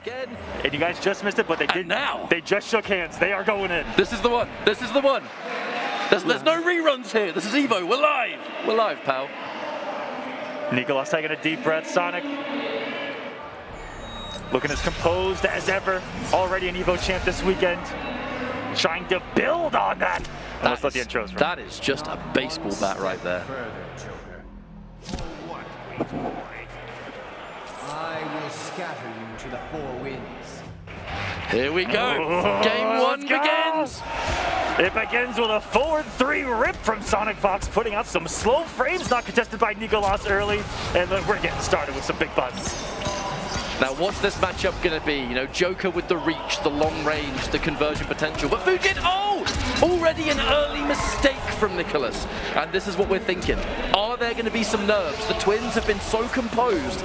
again. And you guys just missed it, but they did. Now they just shook hands. They are going in. This is the one. This is the one. There's no reruns here. This is Evo. We're live. We're live, pal. Nicolas taking a deep breath. Sonic looking as composed as ever. Already an Evo champ this weekend. Trying to build on that. Almost let the intros run. That is just a baseball bat right there. I will scatter you to the four winds. Here we go. Game one begins. It begins with a forward 3 rip from Sonic Fox, putting out some slow frames, not contested by Nicolas early, and then we're getting started with some big buttons. Now, what's this matchup going to be? You know, Joker with the reach, the long range, the conversion potential. But Fujin, already an early mistake from Nicolas. And this is what we're thinking. Are there going to be some nerves? The twins have been so composed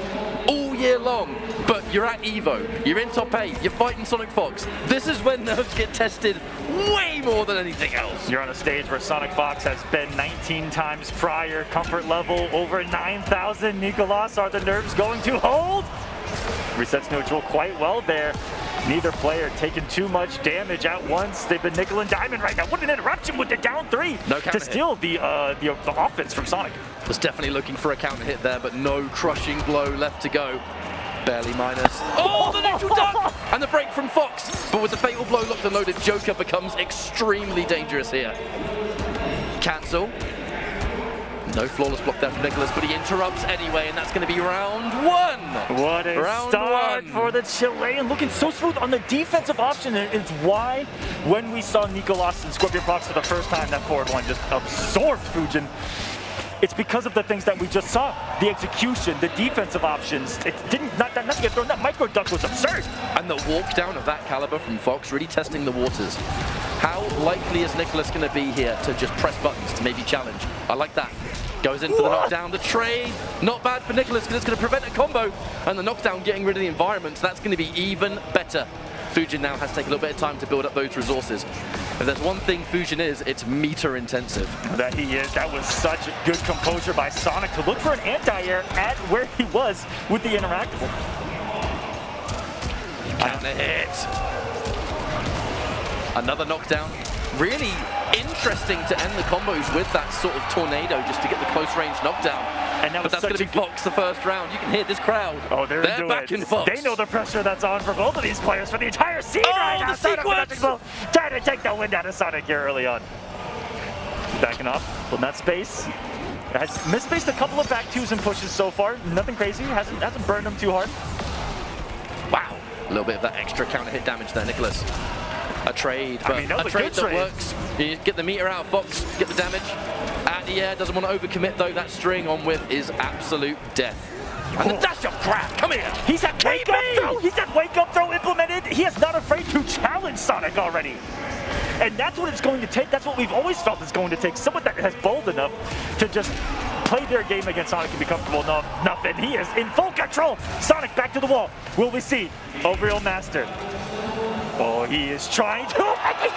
all year long, but you're at Evo, you're in top 8, you're fighting Sonic Fox. This is when nerves get tested way more than anything else. You're on a stage where Sonic Fox has been 19 times prior, comfort level over 9,000. Nicolas, are the nerves going to hold? Resets neutral quite well there. Neither player taking too much damage at once. They've been nickel and diamond right now. What an interruption with the down 3 to steal the offense from Sonic. Was definitely looking for a counter hit there, but no crushing blow left to go. Barely minus. Oh, the neutral duck! And the break from Fox. But with the fatal blow locked and loaded, Joker becomes extremely dangerous here. Cancel. No flawless block there from Nicolas, but he interrupts anyway, and that's going to be round 1. What a start for the Chilean, looking so smooth on the defensive option. And it's why when we saw Nicolas and Scorpion Fox for the first time, that forward one just absorbed Fujin. It's because of the things that we just saw. The execution, the defensive options. It didn't, not get thrown. That micro duck was absurd. And the walk down of that caliber from Fox, really testing the waters. How likely is Nicolas going to be here to just press buttons to maybe challenge? I like that. Goes in for the knockdown, the trade. Not bad for Nicolas because it's going to prevent a combo. And the knockdown getting rid of the environment, so that's going to be even better. Fujin now has to take a little bit of time to build up those resources. If there's one thing Fujin is, it's meter intensive. That he is. That was such good composure by Sonic to look for an anti-air at where he was with the interactable. Counter hit. Another knockdown. Really interesting to end the combos with that sort of tornado just to get the close range knockdown. And but that's going to be Fox the first round. You can hear this crowd. Oh, they're backing Fox. They know the pressure that's on for both of these players for the entire scene right now. The sequence! Trying to take the wind out of Sonic here early on. Backing off, putting that space. Has misspaced a couple of back 2s and pushes so far. Nothing crazy. Hasn't burned them too hard. Wow. A little bit of that extra counter hit damage there, Nicolas. A trade, but a trade that works. You get the meter out of Fox, get the damage. At the air, doesn't want to overcommit though. That string on with is absolute death. And the dash up grab, come here. He's had wake up throw. He's had wake up throw implemented. He is not afraid to challenge Sonic already. And that's what it's going to take. That's what we've always felt it's going to take. Someone that has bold enough to just play their game against Sonic and be comfortable enough. And he is in full control. Sonic back to the wall. Will we see Overreal Master? Oh, he is trying to.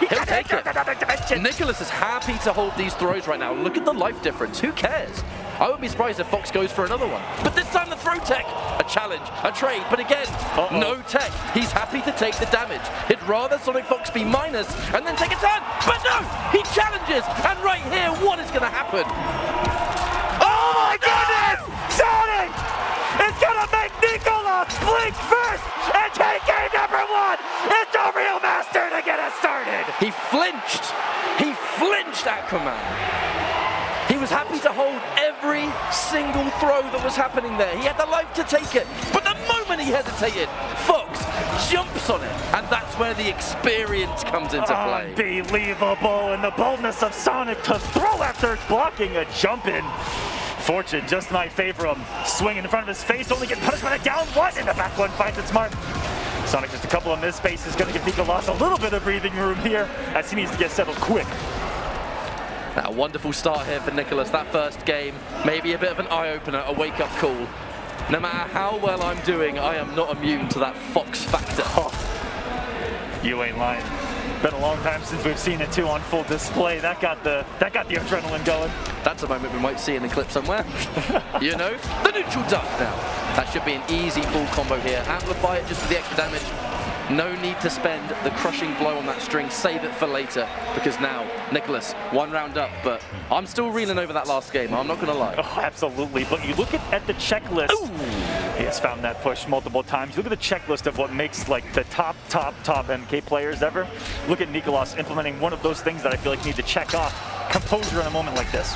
He'll take it. Nicolas is happy to hold these throws right now. Look at the life difference. Who cares? I wouldn't be surprised if Fox goes for another one. But this time the throw tech. A challenge, a trade, but again, no tech. He's happy to take the damage. He'd rather Sonic Fox be minus and then take a turn. But no, he challenges. And right here, what is going to happen? Oh my goodness! Sonic is going to make Nicolas blink first and take game number 1. It's a real master to get us started. He flinched. He flinched, Aquaman. He was happy to hold every single throw that was happening there. He had the life to take it. But the moment he hesitated, Fox jumps on it. And that's where the experience comes into play. Unbelievable. And the boldness of Sonic to throw after blocking a jump in. Fortune just might favor him. Swinging in front of his face, only getting punished by a down 1. And the back one finds its mark. Sonic just a couple of missed spaces, going to give Nicolas a little bit of breathing room here as he needs to get settled quick. A wonderful start here for Nicolas. That first game, maybe a bit of an eye-opener, a wake-up call. No matter how well I'm doing, I am not immune to that Fox factor. Oh, you ain't lying. Been a long time since we've seen it too on full display. That got the adrenaline going. That's a moment we might see in the clip somewhere. You know, the neutral duck now. That should be an easy full combo here. Amplify it just for the extra damage. No need to spend the crushing blow on that string. Save it for later, because now Nicholas, 1 round up, but I'm still reeling over that last game. I'm not going to lie. Oh, absolutely. But you look at the checklist. Ooh. He has found that push multiple times. Look at the checklist of what makes like the top MK players ever. Look at Nicholas implementing one of those things that I feel like you need to check off. Composure in a moment like this.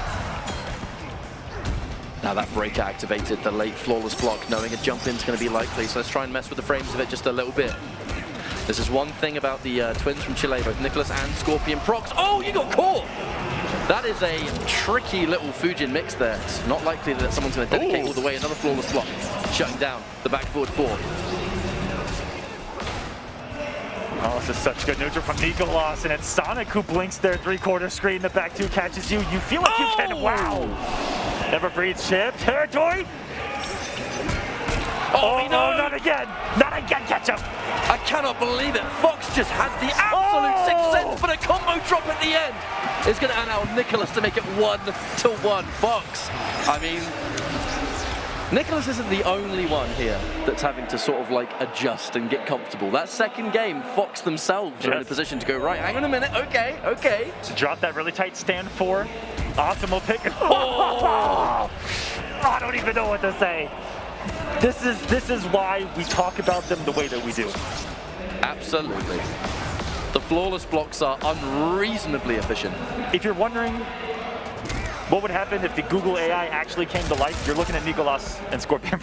Now that breaker activated the late flawless block, knowing a jump in's going to be likely, so let's try and mess with the frames of it just a little bit. This is one thing about the twins from Chile, both Nicholas and Scorpion procs. Oh, you got caught! That is a tricky little Fujin mix there. It's not likely that someone's going to dedicate all the way. Another flawless block, shutting down the back forward 4. Oh, this is such good neutral from Nicholas, and it's Sonic who blinks their 3/4 screen. The back 2 catches you. You feel like you can, wow! Never breathes chip territory. Oh, no, not again. Not again, Ketchup. I cannot believe it. Fox just had the absolute sixth sense, but a combo drop at the end is going to allow Nicholas to make it 1-1. Fox, I mean, Nicholas isn't the only one here that's having to sort of like adjust and get comfortable. That second game, Fox themselves are in a position to go, right, hang on a minute, okay. To drop that really tight stand 4. Optimal pick. Oh, I don't even know what to say. This is why we talk about them the way that we do. Absolutely. The flawless blocks are unreasonably efficient. If you're wondering what would happen if the Google AI actually came to life, you're looking at Nicholas and Scorpion.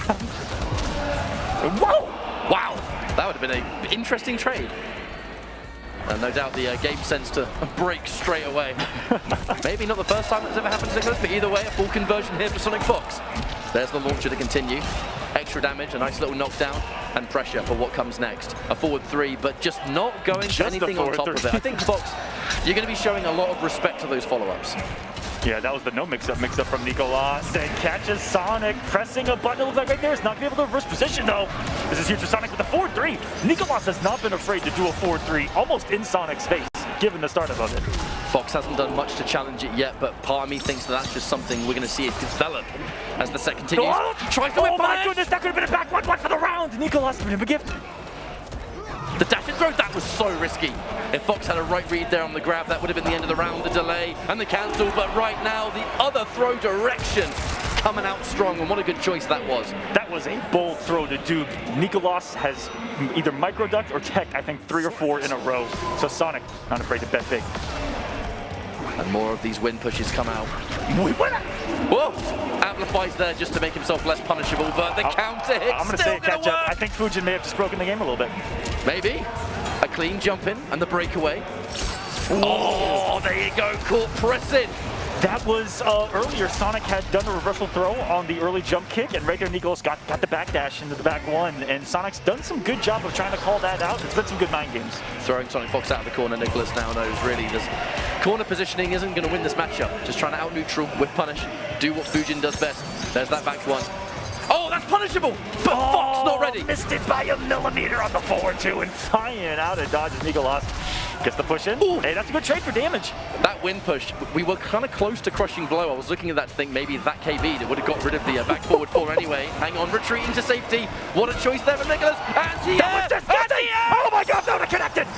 Whoa! Wow, that would have been an interesting trade. And no doubt the game sensed to break straight away. Maybe not the first time that's ever happened to Nicholas, but either way, a full conversion here for Sonic Fox. There's the launcher to continue. Extra damage, a nice little knockdown, and pressure for what comes next. A forward 3, but just not going to anything on top of it. I think, Fox, you're going to be showing a lot of respect to those follow-ups. Yeah, that was the no mix-up from Nicholas. And catches Sonic, pressing a button. It looks like right there. It's not going to be able to reverse position, though. This is huge for Sonic with a forward 3. Nicholas has not been afraid to do a forward 3, almost in Sonic's face, given the start of it. Fox hasn't done much to challenge it yet, but part of me thinks that that's just something we're going to see it develop as the set continues. Oh, Tries to whip my goodness, that could have been a back 1-1 for the round. Nicholas giving him a gift. The dash and throw, that was so risky. If Fox had a right read there on the grab, that would have been the end of the round, the delay and the cancel. But right now, the other throw direction coming out strong, and what a good choice that was. That was a bold throw to do. Nicholas has either micro-ducked or teched, I think, 3 or 4 in a row. So Sonic, not afraid to bet big. And more of these win pushes come out. Whoa! Amplifies there just to make himself less punishable, but the counter hit I'm going to still say going to work. I think Fujin may have just broken the game a little bit. Maybe. A clean jump in and the breakaway. Oh, there you go, caught pressing. That was earlier. Sonic had done a reversal throw on the early jump kick, and right there Nicholas got the backdash into the back 1, and Sonic's done some good job of trying to call that out. It's been some good mind games. Throwing Sonic Fox out of the corner, Nicholas now knows really this corner positioning isn't going to win this matchup. Just trying to out neutral with punish, do what Fujin does best. There's that back 1. Oh, that's punishable, but Fox not ready. Missed it by a millimeter on the forward 2, and flying out of dodges Nicholas. Gets the push in. Ooh. Hey, that's a good trade for damage. That win push, we were kind of close to crushing blow. I was looking at that to think maybe that KB that would have got rid of the back forward 4 anyway. Hang on, retreating to safety. What a choice there for Nicholas. Oh my god, no, they're connected.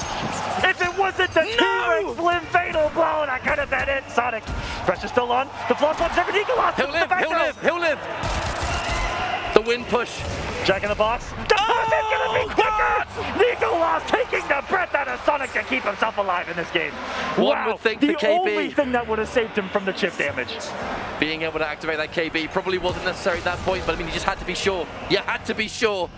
If it wasn't the T-Rex Slim fatal blow, that could have been it. Sonic, pressure still on. The floss one's over Nicholas. He'll live. The win push. Jack in the box. The push is gonna be quicker! Nicholas taking the breath out of Sonic to keep himself alive in this game. One would think the KB, only thing that would have saved him from the chip damage. Being able to activate that KB probably wasn't necessary at that point, but I mean, you just had to be sure. You had to be sure.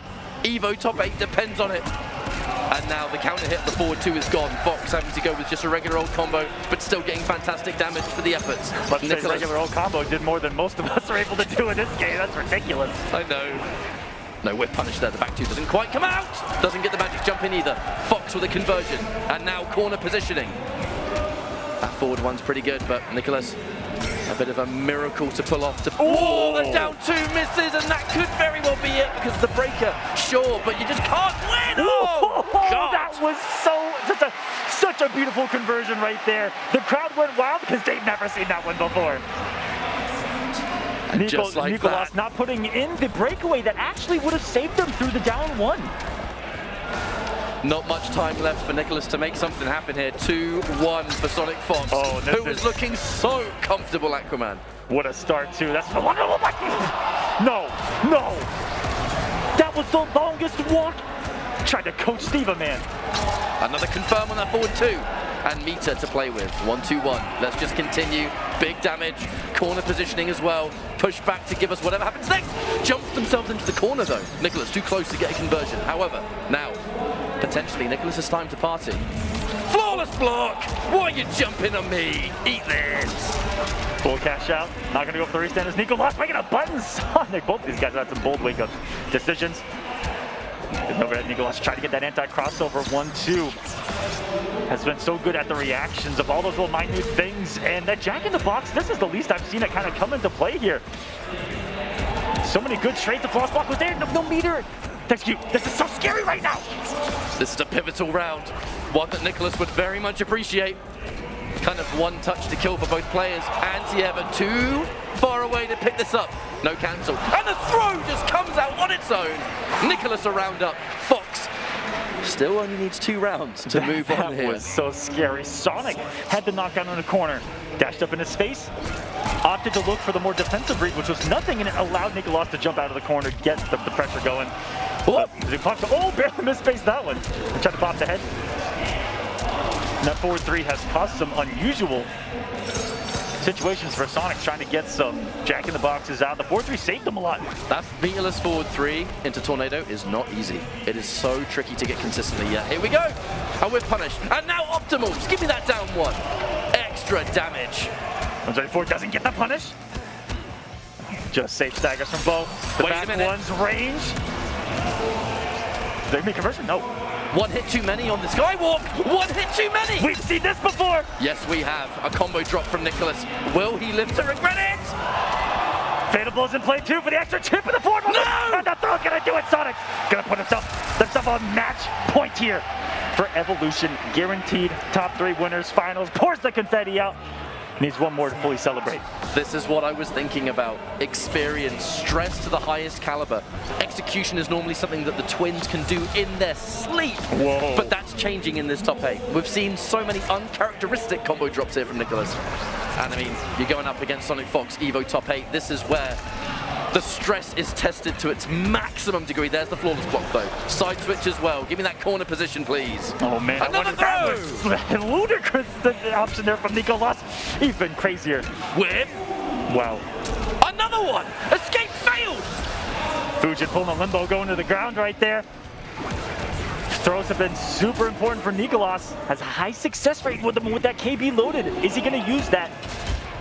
Evo top 8 depends on it. And now the counter hit, the forward 2 is gone. Fox having to go with just a regular old combo, but still getting fantastic damage for the efforts. But the regular old combo did more than most of us are able to do in this game. That's ridiculous. I know. No whip punish there. The back 2 doesn't quite come out. Doesn't get the magic jump in either. Fox with a conversion. And now corner positioning. That forward 1's pretty good, but Nicholas, a bit of a miracle to pull off. Oh, the down 2 misses, and that could very well be it because the breaker, sure, but you just can't win. Oh, God. That was such a beautiful conversion right there. The crowd went wild because they've never seen that one before. Just like Nicolas that. not putting in the breakaway that actually would have saved them through the down one. Not much time left for Nicolas to make something happen here. 2-1 for Sonic Fox, who was looking so comfortable, Aquaman. What a start, too. That's no. That was the longest walk. Tried to coach Steve, man. Another confirm on that forward two. And meter to play with. 1-2-1. Let's just continue. Big damage. Corner positioning as well. Push back to give us whatever happens next. Jumps themselves into the corner though. Nicolas too close to get a conversion. However, now, potentially Nicolas' time to party. Flawless block! Why are you jumping on me? Eat this! Full cash out. Not going to go for the restanders. Nicolas making a button Sonic. Both these guys had some bold wake-up decisions. Over at Nicolas trying to get that anti-crossover 1-2. Has been so good at the reactions of all those little minute things. And that Jack in the Box, this is the least I've seen it kind of come into play here. So many good trades. The floss block was there. No meter. Thank you. This is so scary right now. This is a pivotal round. One that Nicolas would very much appreciate. Kind of one touch to kill for both players. Anti-Ever too far away to pick this up. No cancel. And the throw just comes out on its own. Nicolas a round up. Fox still only needs 2 rounds to move on here. That was so scary. Sonic had the knockdown in the corner. Dashed up in his face. Opted to look for the more defensive read, which was nothing, and it allowed Nicolas to jump out of the corner, get the pressure going. Barely misspaced that one. Tried to pop the head. And that forward 3 has caused some unusual situations for Sonic, trying to get some Jack in the Boxes out. The 4-3 saved them a lot. That meterless forward 3 into Tornado is not easy. It is so tricky to get consistently. Yeah, here we go. And we're punished. And now Optimals. Give me that down one. Extra damage. 134 doesn't get the punish. Just safe staggers from Bo. The back one's range. Did they make conversion? No. One hit too many on the Skywalk. One hit too many. We've seen this before. Yes, we have. A combo drop from Nicolas. Will he live to regret it? Fatal Blow's in play too for the extra chip in the forward. No! And the throw's gonna do it, Sonic. Gonna put himself on match point here for Evolution. Guaranteed top 3 winners. Finals. Pours the confetti out. Needs one more to fully celebrate. This is what I was thinking about. Experience, stress to the highest caliber. Execution is normally something that the twins can do in their sleep. Whoa. But that's changing in this top 8. We've seen so many uncharacteristic combo drops here from Nicolas. And I mean, you're going up against Sonic Fox, Evo top 8. This is where the stress is tested to its maximum degree. There's the flawless block though. Side switch as well. Give me that corner position, please. Oh man, another throw! Ludicrous the option there from Nicolas. Even crazier. Whip. Wow. Another one! Escape failed! Fujin pulling a limbo going to the ground right there. Throws have been super important for Nicolas. Has a high success rate with him with that KB loaded. Is he going to use that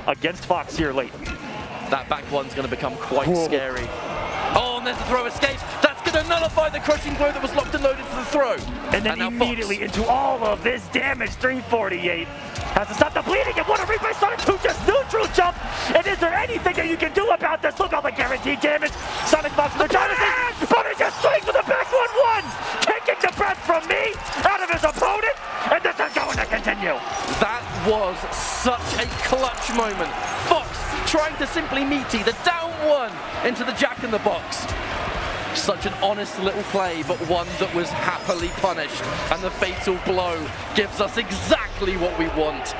against Fox here late? That back one's going to become quite scary. Oh, and there's the throw escapes. That's going to nullify the crushing blow that was locked and loaded for the throw. And then immediately Fox into all of this damage. 348. Has to stop the bleeding. And what a replay. Sonic 2 just neutral jump. And is there anything that you can do about this? Look at all the guaranteed damage. Sonic Fox with the Jonathan. But he just swings with the back 1-1. Taking the breath from me out of his opponent. And this is going to continue. That was such a clutch moment. Fox trying to simply meaty the down 1 into the Jack in the Box. Such an honest little play, but one that was happily punished. And the fatal blow gives us exactly what we want.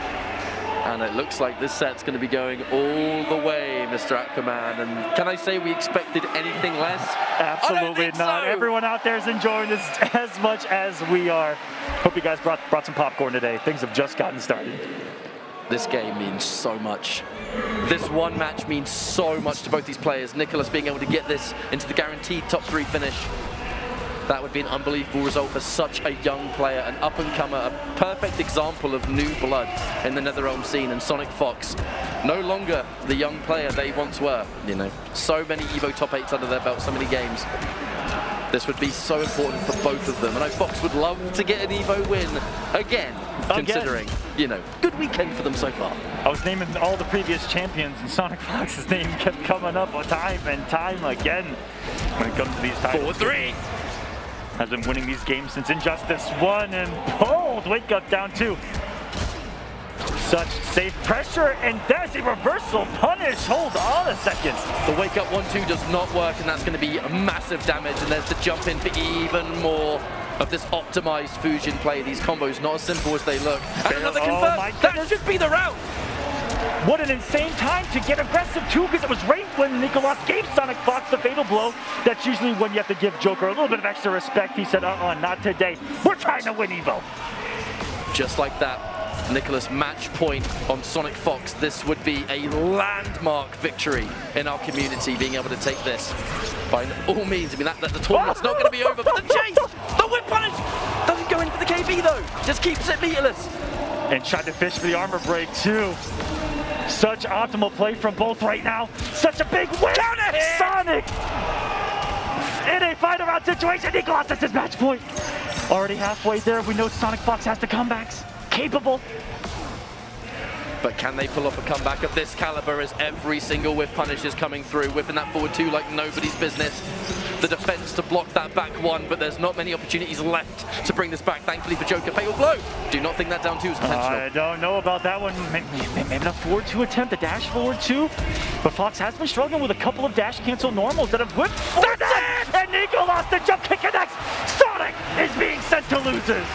And it looks like this set's going to be going all the way, Mr. Aquaman. And can I say we expected anything less? Absolutely not. So. Everyone out there is enjoying this as much as we are. Hope you guys brought some popcorn today. Things have just gotten started. This game means so much. This one match means so much to both these players. Nicolas being able to get this into the guaranteed top 3 finish. That would be an unbelievable result for such a young player, an up-and-comer, a perfect example of new blood in the NetherRealm scene. And Sonic Fox, no longer the young player they once were. You know, so many Evo top 8s under their belt, so many games. This would be so important for both of them. I know Fox would love to get an Evo win again, considering, you know, good weekend for them so far. I was naming all the previous champions, and Sonic Fox's name kept coming up time and time again when it comes to these titles. 4-3. Has been winning these games since Injustice 1, and bold wake up down 2. Such safe pressure, and there's a reversal punish. Hold on a second. The wake up 1-2 does not work, and that's going to be massive damage. And there's the jump in for even more of this optimized Fujin play. These combos not as simple as they look. And another confirm. That should be the route. What an insane time to get aggressive too, because it was right when Nicholas gave Sonic Fox the fatal blow. That's usually when you have to give Joker a little bit of extra respect. He said, not today. We're trying to win Evo. Just like that, Nicholas match point on Sonic Fox. This would be a landmark victory in our community, being able to take this by all means. I mean, that the tournament's not going to be over, but the chase, the whip punish, doesn't go in for the KB though, just keeps it meterless. And tried to fish for the armor break too. Such optimal play from both right now. Such a big win. Sonic in a fight around situation. Nicholas has his match point. Already halfway there. We know Sonic Fox has the comebacks. Capable. But can they pull off a comeback of this caliber as every single whiff punish is coming through, whipping that forward two like nobody's business. The defense to block that back one, but there's not many opportunities left to bring this back, thankfully for Joker. Fatal blow. Do not think that down two is intentional. I don't know about that one. Maybe not forward two attempt, the dash forward two. But Fox has been struggling with a couple of dash cancel normals that have whipped for that. And Nico lost the jump kick connects. Sonic is being sent to losers.